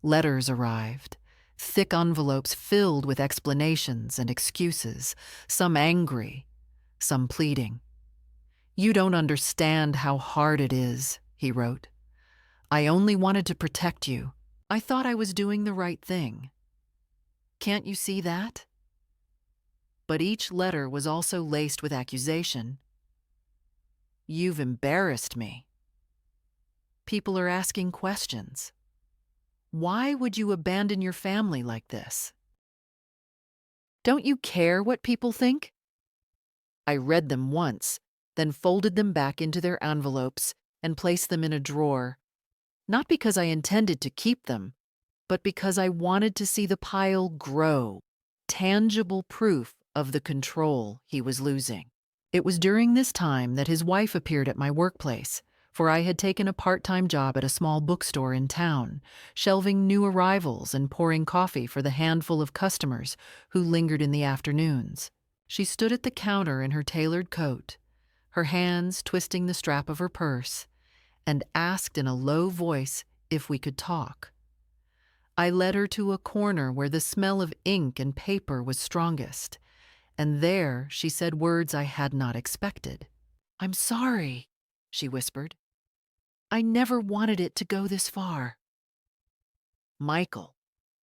Letters arrived, thick envelopes filled with explanations and excuses, some angry, some pleading. You don't understand how hard it is, he wrote. I only wanted to protect you. I thought I was doing the right thing. Can't you see that? But each letter was also laced with accusation. You've embarrassed me. People are asking questions. Why would you abandon your family like this? Don't you care what people think? I read them once, then folded them back into their envelopes and placed them in a drawer, not because I intended to keep them, but because I wanted to see the pile grow, tangible proof of the control he was losing. It was during this time that his wife appeared at my workplace, for I had taken a part-time job at a small bookstore in town, shelving new arrivals and pouring coffee for the handful of customers who lingered in the afternoons. She stood at the counter in her tailored coat, her hands twisting the strap of her purse, and asked in a low voice if we could talk. I led her to a corner where the smell of ink and paper was strongest, and there she said words I had not expected. I'm sorry, she whispered. I never wanted it to go this far. Michael,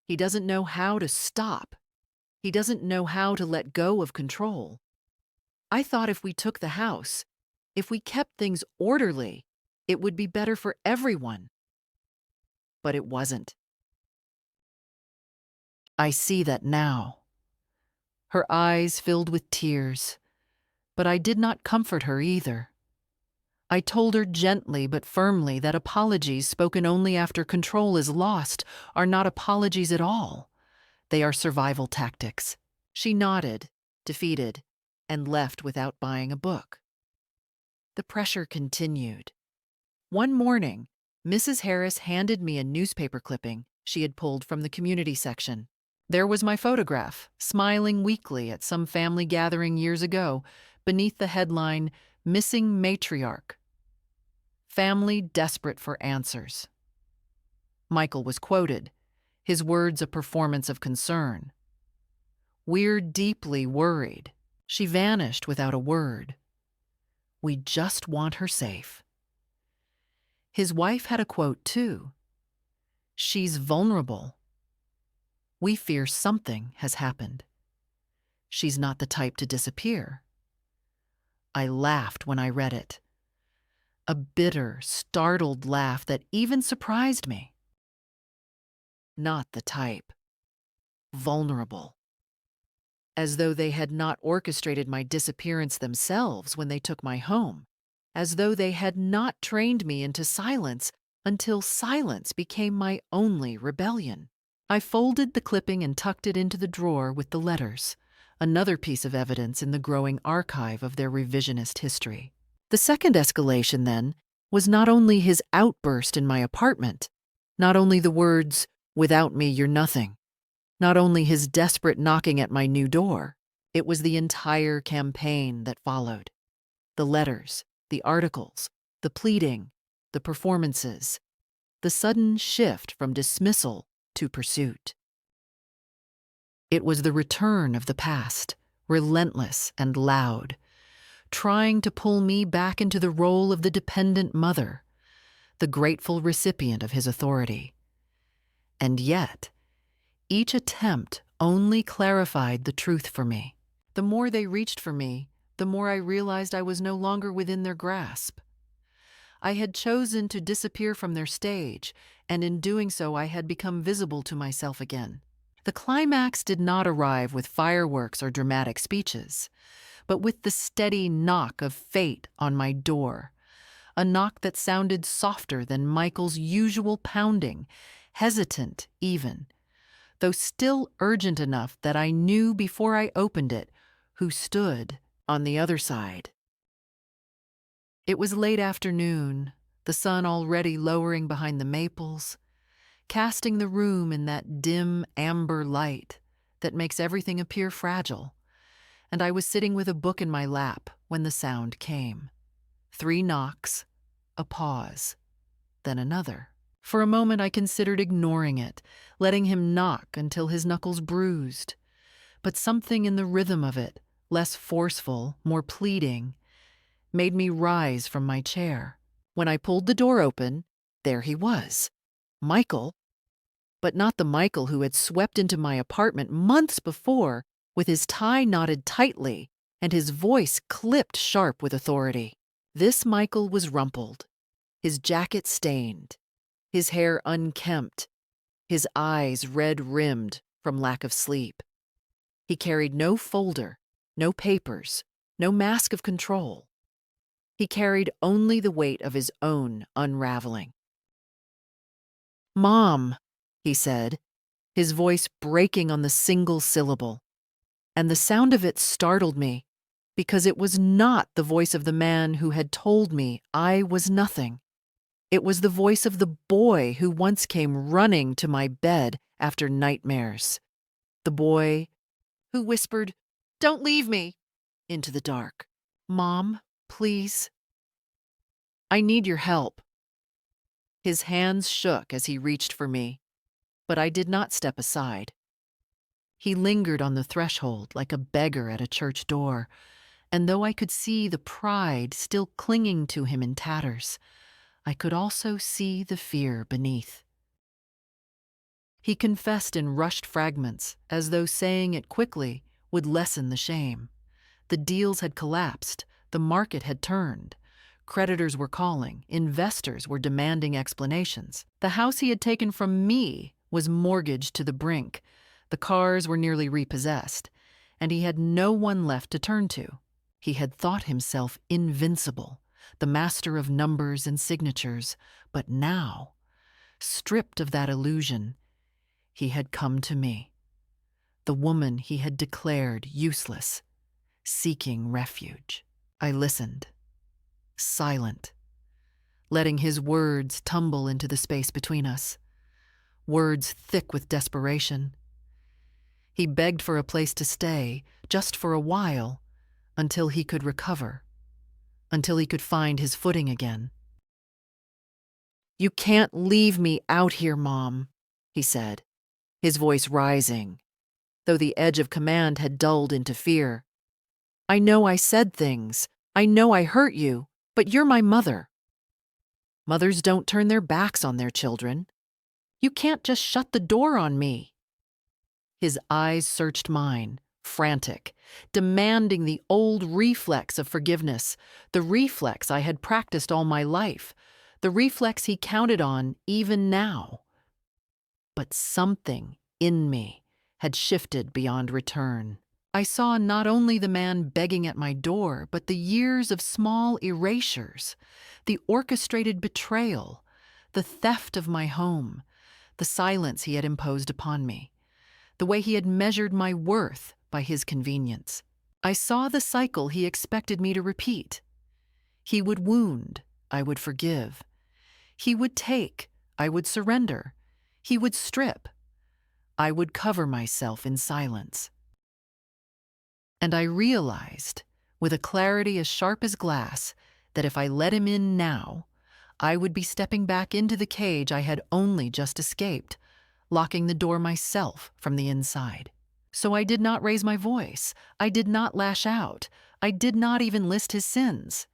he doesn't know how to stop. He doesn't know how to let go of control. I thought if we took the house, if we kept things orderly, it would be better for everyone. But it wasn't. I see that now. Her eyes filled with tears, but I did not comfort her either. I told her gently but firmly that apologies spoken only after control is lost are not apologies at all. They are survival tactics. She nodded, defeated, and left without buying a book. The pressure continued. One morning, Mrs. Harris handed me a newspaper clipping she had pulled from the community section. There was my photograph, smiling weakly at some family gathering years ago, beneath the headline, Missing Matriarch. Family desperate for answers. Michael was quoted, his words a performance of concern. We're deeply worried. She vanished without a word. We just want her safe. His wife had a quote too. She's vulnerable. We fear something has happened. She's not the type to disappear. I laughed when I read it. A bitter, startled laugh that even surprised me. Not the type. Vulnerable. as though they had not orchestrated my disappearance themselves when they took my home, as though they had not trained me into silence until silence became my only rebellion. I folded the clipping and tucked it into the drawer with the letters, another piece of evidence in the growing archive of their revisionist history. The second escalation, then, was not only his outburst in my apartment, not only the words, "Without me, you're nothing," not only his desperate knocking at my new door, it was the entire campaign that followed. The letters, the articles, the pleading, the performances, the sudden shift from dismissal to pursuit. It was the return of the past, relentless and loud, trying to pull me back into the role of the dependent mother, the grateful recipient of his authority. And yet, each attempt only clarified the truth for me. The more they reached for me, the more I realized I was no longer within their grasp. I had chosen to disappear from their stage, and in doing so I had become visible to myself again. The climax did not arrive with fireworks or dramatic speeches, but with the steady knock of fate on my door, a knock that sounded softer than Michael's usual pounding, hesitant even, though still urgent enough that I knew before I opened it who stood on the other side. It was late afternoon, the sun already lowering behind the maples, casting the room in that dim amber light that makes everything appear fragile, and I was sitting with a book in my lap when the sound came. 3 knocks, a pause, then another. For a moment I considered ignoring it, letting him knock until his knuckles bruised. But something in the rhythm of it, less forceful, more pleading, made me rise from my chair. When I pulled the door open, there he was. Michael, but not the Michael who had swept into my apartment months before with his tie knotted tightly and his voice clipped sharp with authority. This Michael was rumpled, his jacket stained, his hair unkempt, his eyes red-rimmed from lack of sleep. He carried no folder, no papers, no mask of control. He carried only the weight of his own unraveling. "Mom," he said, his voice breaking on the single syllable, and the sound of it startled me because it was not the voice of the man who had told me I was nothing. It was the voice of the boy who once came running to my bed after nightmares. The boy who whispered, "Don't leave me," into the dark. "Mom, please. I need your help." His hands shook as he reached for me, but I did not step aside. He lingered on the threshold like a beggar at a church door, and though I could see the pride still clinging to him in tatters, I could also see the fear beneath. He confessed in rushed fragments, as though saying it quickly would lessen the shame. The deals had collapsed, the market had turned. Creditors were calling, investors were demanding explanations. The house he had taken from me was mortgaged to the brink, the cars were nearly repossessed, and he had no one left to turn to. He had thought himself invincible, the master of numbers and signatures, but now, stripped of that illusion, he had come to me, the woman he had declared useless, seeking refuge. I listened, silent, letting his words tumble into the space between us, words thick with desperation. He begged for a place to stay, just for a while, until he could recover, until he could find his footing again. "You can't leave me out here, Mom," he said, his voice rising, though the edge of command had dulled into fear. "I know I said things, I know I hurt you, but you're my mother. Mothers don't turn their backs on their children. You can't just shut the door on me." His eyes searched mine, frantic, demanding the old reflex of forgiveness, the reflex I had practiced all my life, the reflex he counted on even now. But something in me had shifted beyond return. I saw not only the man begging at my door, but the years of small erasures, the orchestrated betrayal, the theft of my home, the silence he had imposed upon me, the way he had measured my worth by his convenience. I saw the cycle he expected me to repeat. He would wound, I would forgive. He would take, I would surrender. He would strip, I would cover myself in silence. And I realized, with a clarity as sharp as glass, that if I let him in now, I would be stepping back into the cage I had only just escaped, locking the door myself from the inside. So I did not raise my voice. I did not lash out. I did not even list his sins.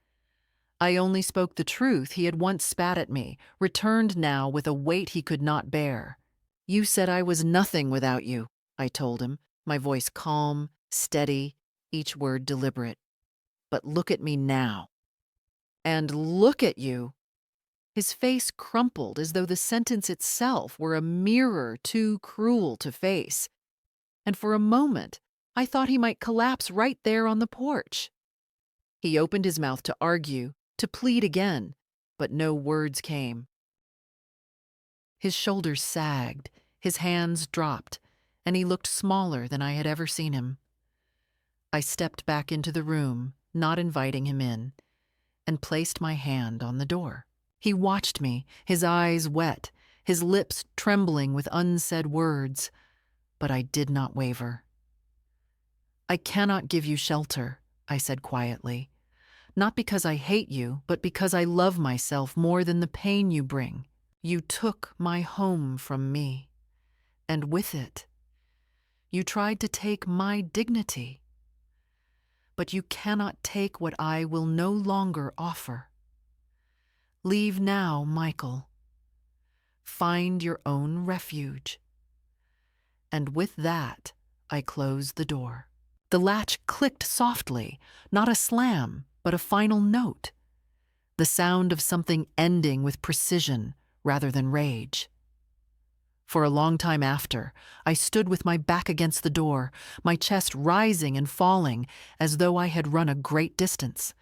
I only spoke the truth he had once spat at me, returned now with a weight he could not bear. "You said I was nothing without you," I told him, my voice calm, steady, each word deliberate. "But look at me now." "And look at you." His face crumpled as though the sentence itself were a mirror too cruel to face. And for a moment, I thought he might collapse right there on the porch. He opened his mouth to argue, to plead again, but no words came. His shoulders sagged, his hands dropped, and he looked smaller than I had ever seen him. I stepped back into the room, not inviting him in, and placed my hand on the door. He watched me, his eyes wet, his lips trembling with unsaid words, but I did not waver. "I cannot give you shelter," I said quietly, "not because I hate you, but because I love myself more than the pain you bring. You took my home from me, and with it, you tried to take my dignity. But you cannot take what I will no longer offer. Leave now, Michael. Find your own refuge." And with that, I closed the door. The latch clicked softly, not a slam, but a final note. The sound of something ending with precision rather than rage. For a long time after, I stood with my back against the door, my chest rising and falling as though I had run a great distance.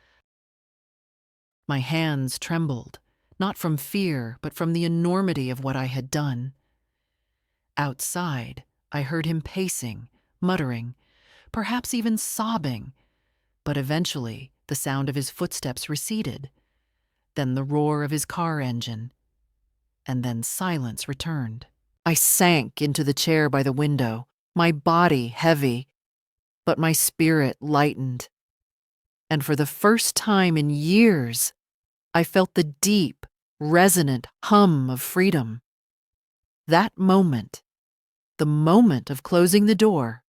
My hands trembled, not from fear, but from the enormity of what I had done. Outside, I heard him pacing, muttering, perhaps even sobbing, but eventually the sound of his footsteps receded, then the roar of his car engine, and then silence returned. I sank into the chair by the window, my body heavy, but my spirit lightened. And for the first time in years, I felt the deep, resonant hum of freedom. That moment, the moment of closing the door,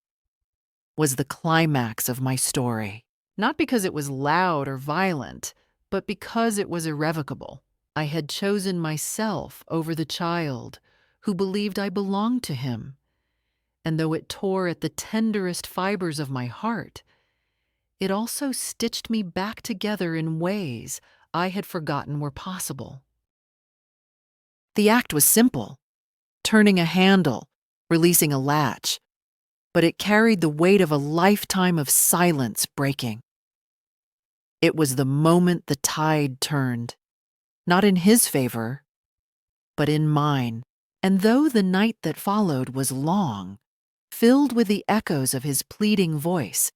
was the climax of my story. Not because it was loud or violent, but because it was irrevocable. I had chosen myself over the child who believed I belonged to him, and though it tore at the tenderest fibers of my heart, it also stitched me back together in ways I had forgotten were possible. The act was simple, turning a handle, releasing a latch, but it carried the weight of a lifetime of silence breaking. It was the moment the tide turned, not in his favor, but in mine. And though the night that followed was long, filled with the echoes of his pleading voice,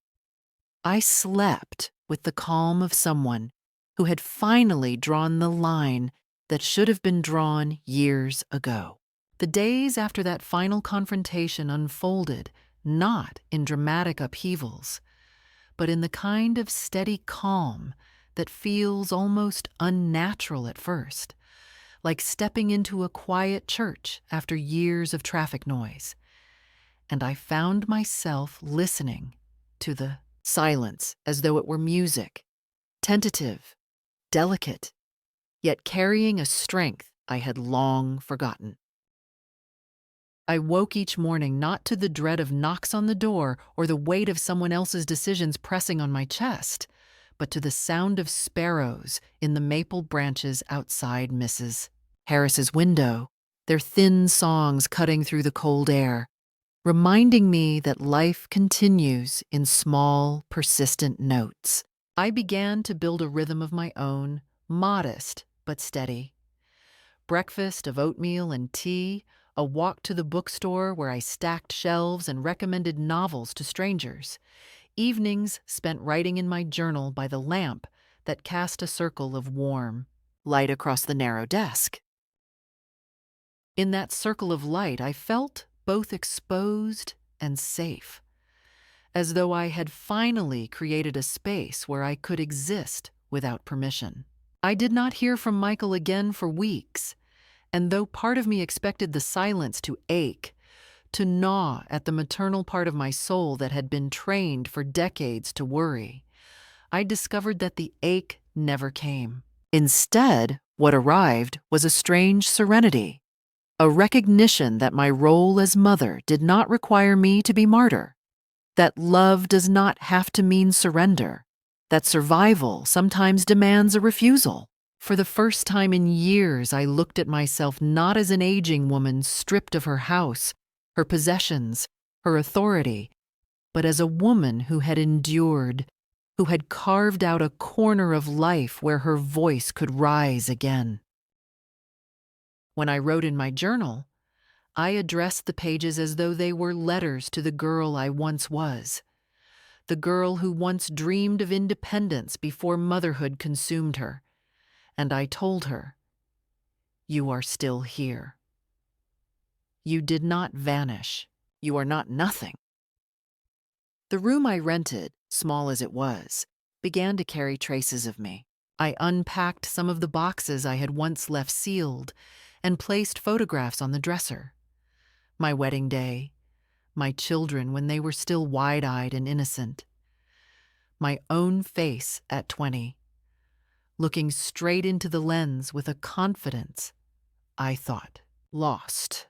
I slept with the calm of someone who had finally drawn the line that should have been drawn years ago. The days after that final confrontation unfolded not in dramatic upheavals, but in the kind of steady calm that feels almost unnatural at first, like stepping into a quiet church after years of traffic noise. And I found myself listening to the silence as though it were music, tentative, delicate, yet carrying a strength I had long forgotten. I woke each morning not to the dread of knocks on the door or the weight of someone else's decisions pressing on my chest, but to the sound of sparrows in the maple branches outside Mrs. Harris's window, their thin songs cutting through the cold air, reminding me that life continues in small, persistent notes. I began to build a rhythm of my own, modest but steady. Breakfast of oatmeal and tea, a walk to the bookstore where I stacked shelves and recommended novels to strangers, evenings spent writing in my journal by the lamp that cast a circle of warm light across the narrow desk. In that circle of light, I felt both exposed and safe, as though I had finally created a space where I could exist without permission. I did not hear from Michael again for weeks, and though part of me expected the silence to ache, to gnaw at the maternal part of my soul that had been trained for decades to worry, I discovered that the ache never came. Instead, what arrived was a strange serenity, a recognition that my role as mother did not require me to be martyr, that love does not have to mean surrender, that survival sometimes demands a refusal. For the first time in years, I looked at myself not as an aging woman stripped of her house, her possessions, her authority, but as a woman who had endured, who had carved out a corner of life where her voice could rise again. When I wrote in my journal, I addressed the pages as though they were letters to the girl I once was, the girl who once dreamed of independence before motherhood consumed her. And I told her, "You are still here. You did not vanish. You are not nothing." The room I rented, small as it was, began to carry traces of me. I unpacked some of the boxes I had once left sealed and placed photographs on the dresser. My wedding day, my children when they were still wide-eyed and innocent, my own face at 20, looking straight into the lens with a confidence I thought lost.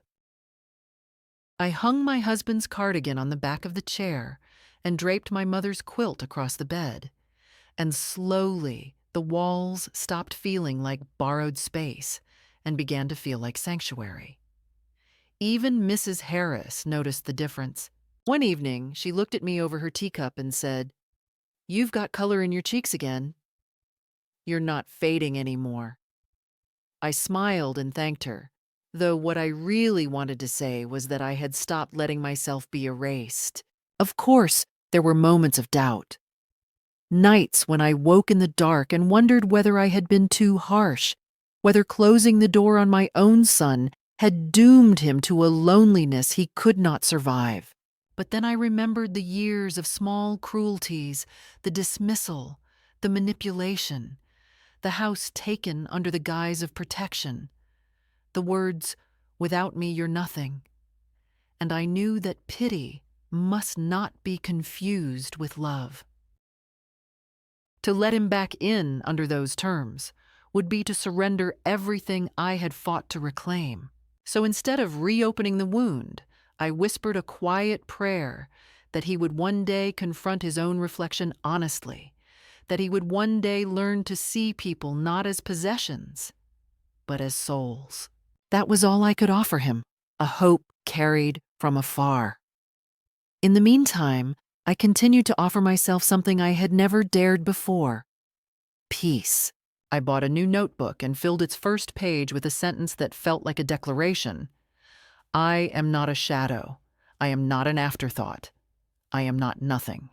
I hung my husband's cardigan on the back of the chair and draped my mother's quilt across the bed, and slowly the walls stopped feeling like borrowed space and began to feel like sanctuary. Even Mrs. Harris noticed the difference. One evening, she looked at me over her teacup and said, "You've got color in your cheeks again. You're not fading anymore." I smiled and thanked her, though what I really wanted to say was that I had stopped letting myself be erased. Of course, there were moments of doubt. Nights when I woke in the dark and wondered whether I had been too harsh, whether closing the door on my own son had doomed him to a loneliness he could not survive. But then I remembered the years of small cruelties, the dismissal, the manipulation, the house taken under the guise of protection, the words, "Without me, you're nothing." And I knew that pity must not be confused with love. To let him back in under those terms would be to surrender everything I had fought to reclaim. So instead of reopening the wound, I whispered a quiet prayer that he would one day confront his own reflection honestly, that he would one day learn to see people not as possessions, but as souls. That was all I could offer him, a hope carried from afar. In the meantime, I continued to offer myself something I had never dared before: peace. I bought a new notebook and filled its first page with a sentence that felt like a declaration. I am not a shadow. I am not an afterthought. I am not nothing.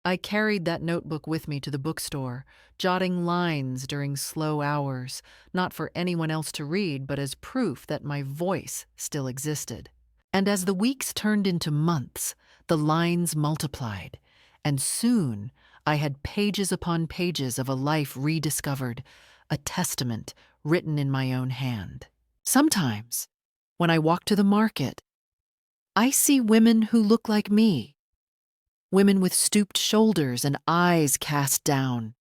I carried that notebook with me to the bookstore, jotting lines during slow hours, not for anyone else to read, but as proof that my voice still existed. And as the weeks turned into months, the lines multiplied, and soon I had pages upon pages of a life rediscovered, a testament written in my own hand. Sometimes, when I walk to the market, I see women who look like me, women with stooped shoulders and eyes cast down,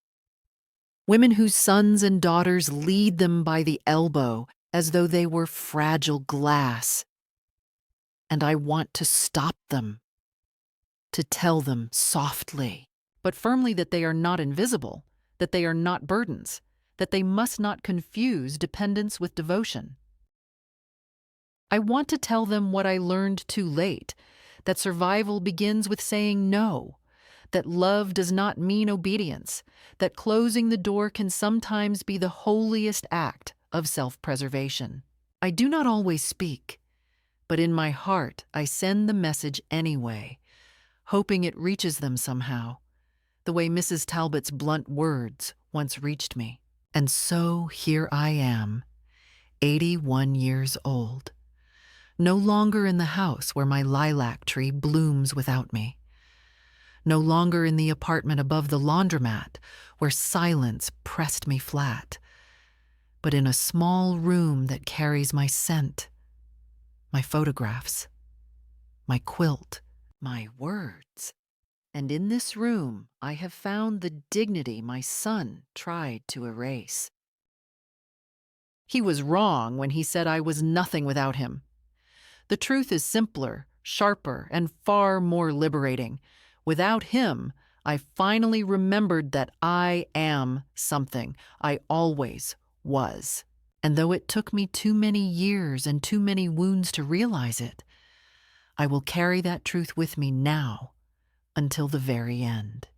women whose sons and daughters lead them by the elbow as though they were fragile glass. And I want to stop them, to tell them softly, but firmly, that they are not invisible, that they are not burdens, that they must not confuse dependence with devotion. I want to tell them what I learned too late, that survival begins with saying no, that love does not mean obedience, that closing the door can sometimes be the holiest act of self-preservation. I do not always speak, but in my heart I send the message anyway, hoping it reaches them somehow, the way Mrs. Talbot's blunt words once reached me. And so here I am, 81 years old, no longer in the house where my lilac tree blooms without me, no longer in the apartment above the laundromat where silence pressed me flat, but in a small room that carries my scent, my photographs, my quilt, my words. And in this room, I have found the dignity my son tried to erase. He was wrong when he said I was nothing without him. The truth is simpler, sharper, and far more liberating. Without him, I finally remembered that I am something I always was. And though it took me too many years and too many wounds to realize it, I will carry that truth with me now until the very end.